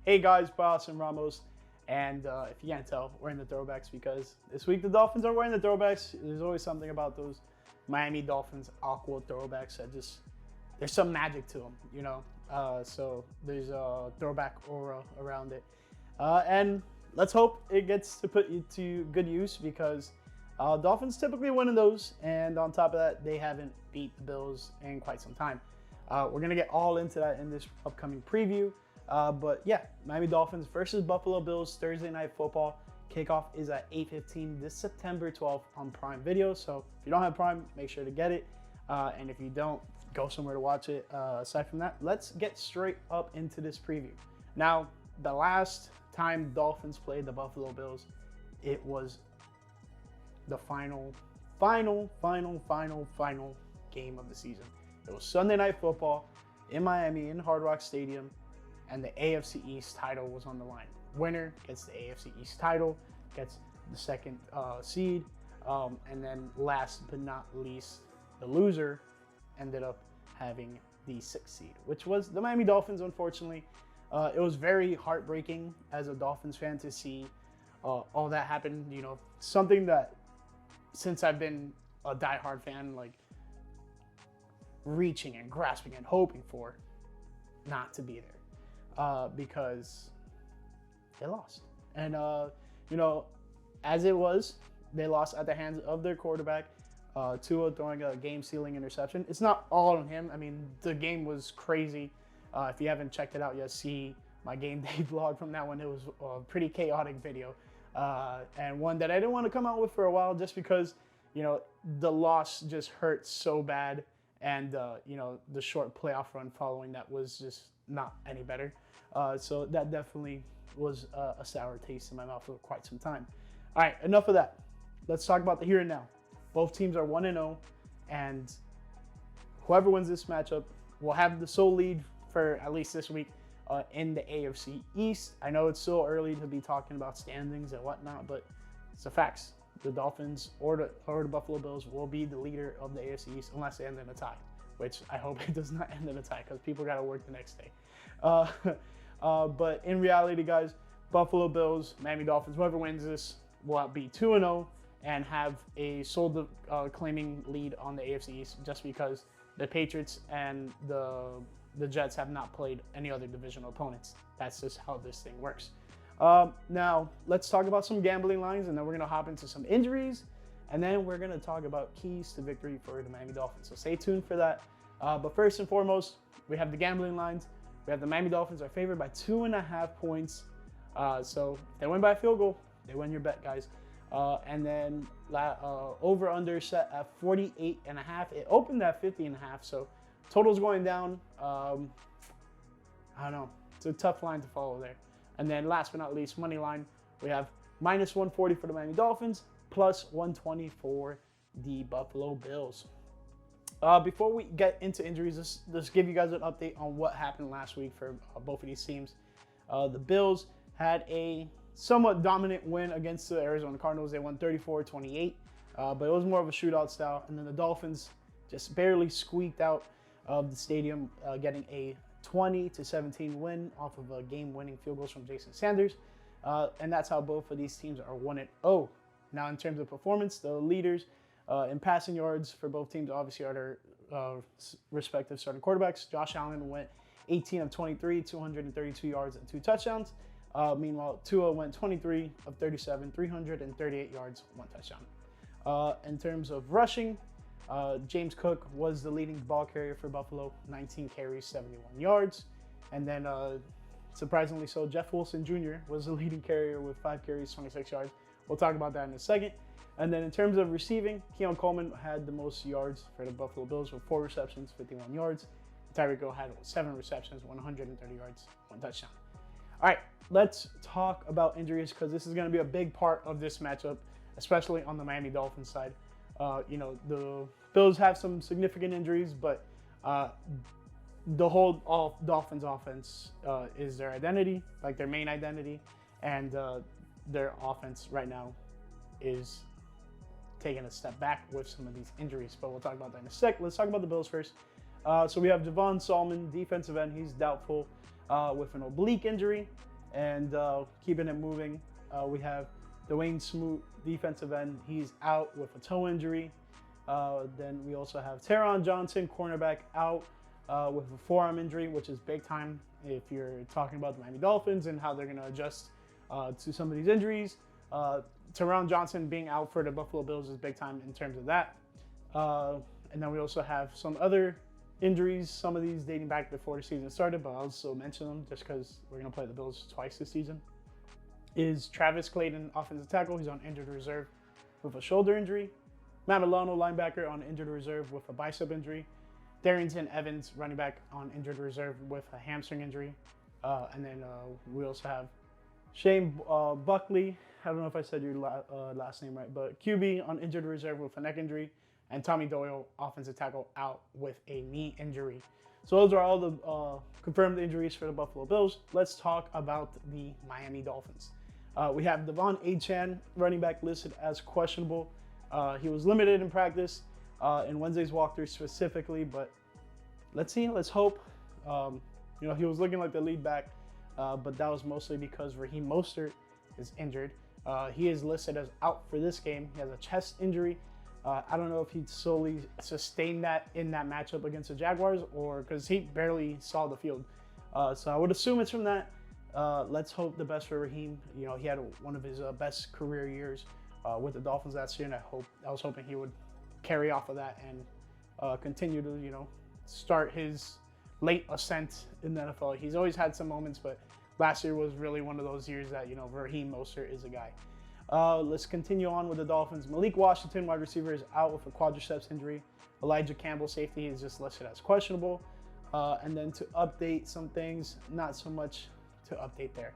Hey guys, Boss and Ramos, and if you can't tell, we're in the throwbacks because this week the Dolphins are wearing the throwbacks. There's always something about those Miami Dolphins aqua throwbacks that just there's some magic to them, you know. So there's a throwback aura around it, and let's hope it gets to put you to good use because Dolphins typically win in those, and on top of that, they haven't beat the Bills in quite some time. We're gonna get all into that in this upcoming preview. But yeah, Miami Dolphins versus Buffalo Bills, Thursday Night Football. Kickoff is at 8:15 this September 12th on Prime Video. So if you don't have Prime, make sure to get it. And if you don't, go somewhere to watch it. Aside from that, let's get straight up into this preview. Now, the last time Dolphins played the Buffalo Bills, it was the final game of the season. It was Sunday Night Football in Miami, in Hard Rock Stadium. And the AFC East title was on the line. Winner gets the AFC East title, gets the second seed, and then last but not least, the loser ended up having the sixth seed, which was the Miami Dolphins, unfortunately. It was very heartbreaking as a Dolphins fan to see all that happen. You know, something that since I've been a diehard fan, like reaching and grasping and hoping for not to be there. Because they lost. And, you know, as it was, they lost at the hands of their quarterback, Tua throwing a game-sealing interception. It's not all on him. I mean, the game was crazy. If you haven't checked it out yet, see my game day vlog from that one. It was a pretty chaotic video. And one that I didn't want to come out with for a while just because, you know, the loss just hurt so bad. And, you know, the short playoff run following that was just not any better. So that definitely was a sour taste in my mouth for quite some time. All right, enough of that. Let's talk about the here and now. Both teams are 1-0, and whoever wins this matchup will have the sole lead for at least this week in the AFC East. I know it's so early to be talking about standings and whatnot, but it's the facts. The Dolphins or the Buffalo Bills will be the leader of the AFC East unless they end in a tie, which I hope it does not end in a tie because people got to work the next day. But in reality, guys, Buffalo Bills, Miami Dolphins, whoever wins this will be 2-0 and have a sole claiming lead on the AFC East just because the Patriots and the Jets have not played any other divisional opponents. That's just how this thing works. Now, let's talk about some gambling lines, and then we're going to hop into some injuries, and then we're going to talk about keys to victory for the Miami Dolphins. So stay tuned for that. But first and foremost, we have the gambling lines. We have the Miami Dolphins are favored by 2.5 points. So if they win by a field goal, they win your bet, guys. And then over-under set at 48.5. It opened at 50.5, so total's going down. I don't know. It's a tough line to follow there. And then last but not least, money line, we have minus 140 for the Miami Dolphins, plus 120 for the Buffalo Bills. Before we get into injuries, let's give you guys an update on what happened last week for both of these teams. The Bills had a somewhat dominant win against the Arizona Cardinals. They won 34-28, but it was more of a shootout style. And then the Dolphins just barely squeaked out of the stadium, getting a 20-17 win off of a game-winning field goals from Jason Sanders. And that's how both of these teams are 1-0. Now, in terms of performance, the leaders in passing yards for both teams obviously are their respective starting quarterbacks. Josh Allen went 18 of 23, 232 yards and 2 touchdowns. Meanwhile, Tua went 23 of 37, 338 yards, 1 touchdown. In terms of rushing, James Cook was the leading ball carrier for Buffalo, 19 carries, 71 yards. And then, surprisingly so, Jeff Wilson Jr. was the leading carrier with 5 carries, 26 yards. We'll talk about that in a second. And then in terms of receiving, Keon Coleman had the most yards for the Buffalo Bills with 4 receptions, 51 yards. Tyreek Hill had 7 receptions, 130 yards, 1 touchdown. All right, let's talk about injuries because this is going to be a big part of this matchup, especially on the Miami Dolphins side. You know, the Bills have some significant injuries, but the whole Dolphins offense is their identity, like their main identity, and their offense right now is taking a step back with some of these injuries, but we'll talk about that in a sec. Let's talk about the Bills first. So we have Javon Solomon, defensive end. He's doubtful with an oblique injury. And keeping it moving, we have Dwayne Smoot, defensive end. He's out with a toe injury. Then we also have Taron Johnson, cornerback, out with a forearm injury, which is big time if you're talking about the Miami Dolphins and how they're going to adjust to some of these injuries. Taron Johnson being out for the Buffalo Bills is big time in terms of that. And then we also have some other injuries, some of these dating back before the season started, but I'll also mention them just because we're going to play the Bills twice this season. Is Travis Clayton, offensive tackle. He's on injured reserve with a shoulder injury. Matt Milano, linebacker, on injured reserve with a bicep injury. Darrington Evans, running back, on injured reserve with a hamstring injury. And then we also have Shane Buckley. I don't know if I said your last name right, but QB on injured reserve with a neck injury. And Tommy Doyle, offensive tackle, out with a knee injury. So those are all the confirmed injuries for the Buffalo Bills. Let's talk about the Miami Dolphins. We have Devon Achane, running back, listed as questionable. He was limited in practice in Wednesday's walkthrough specifically, but let's see, let's hope. He was looking like the lead back, but that was mostly because Raheem Mostert is injured. He is listed as out for this game. He has a chest injury. I don't know if he solely sustained that in that matchup against the Jaguars or because he barely saw the field. So I would assume it's from that. Let's hope the best for Raheem. He had one of his best career years with the Dolphins last year, and I was hoping he would carry off of that and continue to, start his late ascent in the NFL. He's always had some moments, but last year was really one of those years that, Raheem Mostert is a guy. Let's continue on with the Dolphins. Malik Washington, wide receiver, is out with a quadriceps injury. Elijah Campbell, safety, is just listed as questionable. And then to update some things, not so much to update there.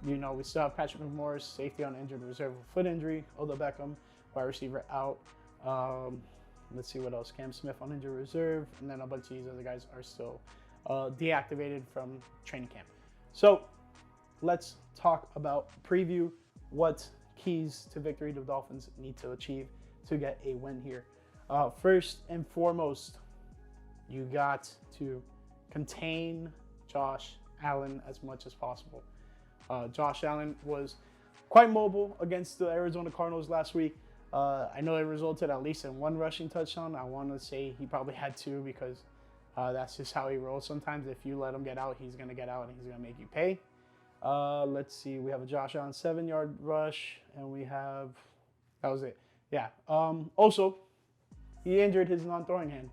We still have Patrick McMorris, safety, on injured reserve with foot injury. Odell Beckham, wide receiver, out. Let's see what else. Cam Smith on injured reserve. And then a bunch of these other guys are still deactivated from training camp. So let's talk about preview. What keys to victory the Dolphins need to achieve to get a win here. First and foremost, you got to contain Josh Allen as much as possible. Josh Allen was quite mobile against the Arizona Cardinals last week. I know it resulted at least in one rushing touchdown. I want to say he probably had two because that's just how he rolls sometimes. If you let him get out, he's going to get out and he's going to make you pay. Let's see. We have a Josh Allen 7-yard rush, and that was it. Yeah. Also, he injured his non-throwing hand.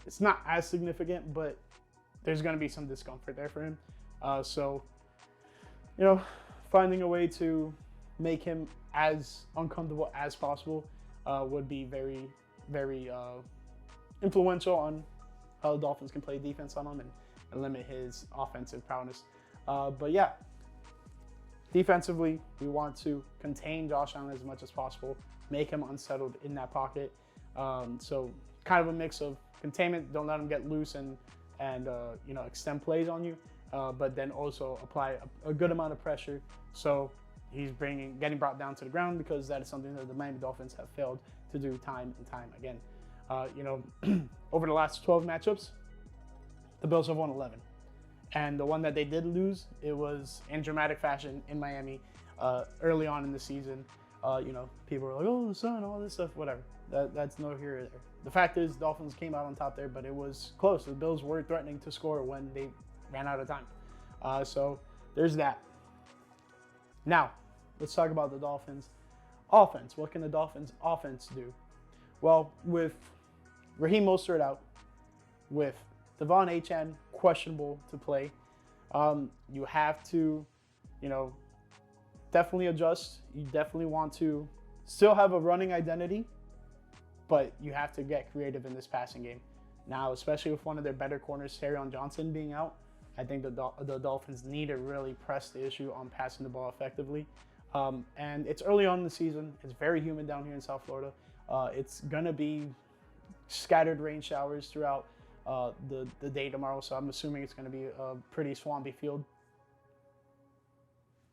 It's not as significant, but there's going to be some discomfort there for him. So, finding a way to make him as uncomfortable as possible would be very, very influential on how the Dolphins can play defense on him and limit his offensive prowess. But yeah, defensively, we want to contain Josh Allen as much as possible, make him unsettled in that pocket. So kind of a mix of containment, don't let him get loose and extend plays on you, but then also apply a good amount of pressure. So he's getting brought down to the ground, because that is something that the Miami Dolphins have failed to do time and time again. Over the last 12 matchups, the Bills have won 11. And the one that they did lose, it was in dramatic fashion in Miami early on in the season. People were like, oh, the sun, all this stuff, whatever. That's no here or there. The fact is, Dolphins came out on top there, but it was close. The Bills were threatening to score when they ran out of time. So there's that. Now, let's talk about the Dolphins' offense. What can the Dolphins' offense do? Well, with Raheem Mostert out, with Devon Achane questionable to play, you have to, definitely adjust. You definitely want to still have a running identity, but you have to get creative in this passing game. Now, especially with one of their better corners, Taron Johnson, being out, I think the Dolphins need to really press the issue on passing the ball effectively. And it's early on in the season. It's very humid down here in South Florida. It's going to be scattered rain showers throughout the day tomorrow, so I'm assuming it's going to be a pretty swampy field.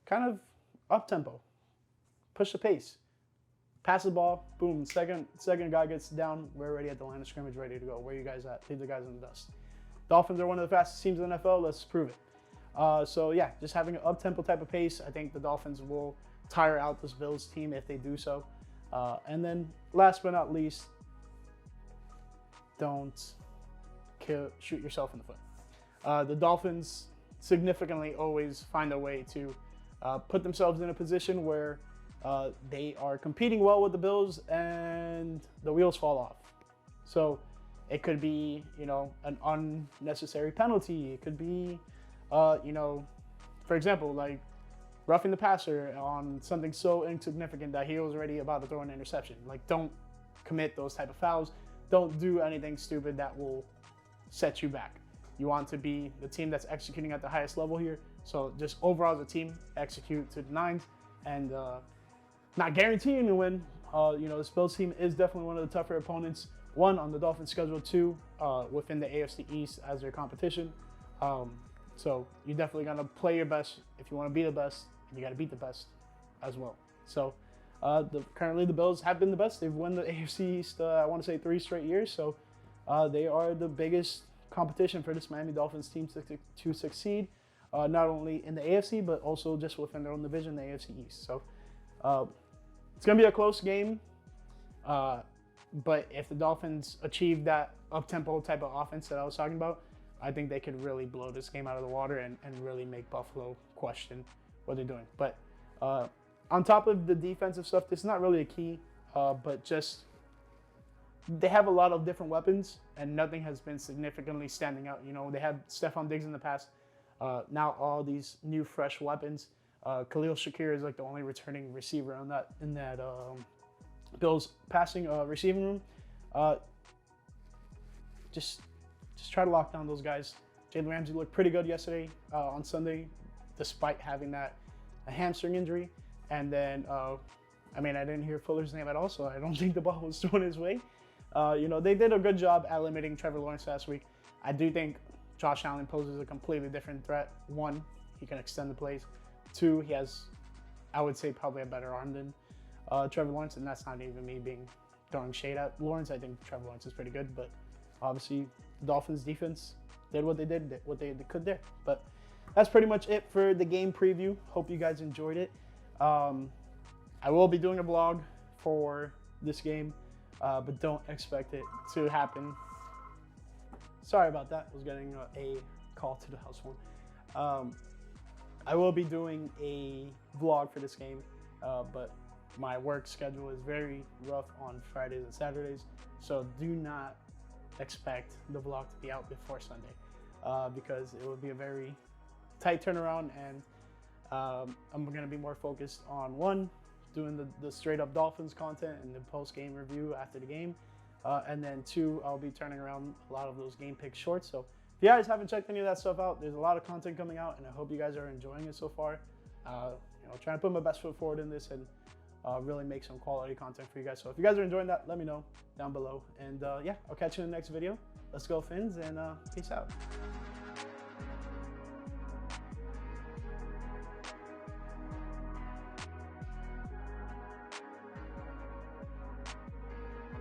Kind of up-tempo. Push the pace. Pass the ball. Boom. Second guy gets down. We're already at the line of scrimmage, ready to go. Where are you guys at? Leave the guys in the dust. Dolphins are one of the fastest teams in the NFL. Let's prove it. So yeah, just having an up-tempo type of pace. I think the Dolphins will tire out this Bills team if they do so. And then last but not least, don't shoot yourself in the foot. The Dolphins significantly always find a way to put themselves in a position where they are competing well with the Bills and the wheels fall off. So it could be, an unnecessary penalty. It could be, for example, like roughing the passer on something so insignificant that he was already about to throw an interception. Like, don't commit those type of fouls. Don't do anything stupid that will set you back. You want to be the team that's executing at the highest level here. So just overall as a team, execute to the nines, and not guaranteeing to win. This Bills team is definitely one of the tougher opponents. One, on the Dolphins' schedule. Two, within the AFC East as their competition. So you're definitely gonna play your best if you want to be the best, and you got to beat the best as well. So currently the Bills have been the best. They've won the AFC East, I want to say 3 straight years. So they are the biggest competition for this Miami Dolphins team to succeed, not only in the AFC, but also just within their own division, the AFC East. So it's going to be a close game, but if the Dolphins achieve that up-tempo type of offense that I was talking about, I think they could really blow this game out of the water and really make Buffalo question what they're doing. But on top of the defensive stuff, this is not really a key, but just they have a lot of different weapons, and nothing has been significantly standing out. They had Stephon Diggs in the past. Now all these new, fresh weapons. Khalil Shakir is like the only returning receiver in that Bills passing receiving room. Just try to lock down those guys. Jalen Ramsey looked pretty good yesterday on Sunday, despite having a hamstring injury. And then, I didn't hear Fuller's name at all, so I don't think the ball was thrown his way. They did a good job at limiting Trevor Lawrence last week. I do think Josh Allen poses a completely different threat. One, he can extend the plays. Two, he has, I would say, probably a better arm than Trevor Lawrence, and that's not even me throwing shade at Lawrence. I think Trevor Lawrence is pretty good, but obviously the Dolphins defense did what they could there. But that's pretty much it for the game preview. Hope you guys enjoyed it. I will be doing a vlog for this game, but don't expect it to happen. Sorry about that. I was getting a call to the house phone. I will be doing a vlog for this game, but my work schedule is very rough on Fridays and Saturdays, so do not expect the vlog to be out before Sunday, because it will be a very tight turnaround, and I'm going to be more focused on, one, doing the straight up Dolphins content and the post game review after the game, and then two, I'll be turning around a lot of those game pick shorts. So if you guys haven't checked any of that stuff out, there's a lot of content coming out, and I hope you guys are enjoying it so far. Trying to put my best foot forward in this and really make some quality content for you guys. So if you guys are enjoying that, let me know down below. And yeah, I'll catch you in the next video. Let's go, Fins, and peace out.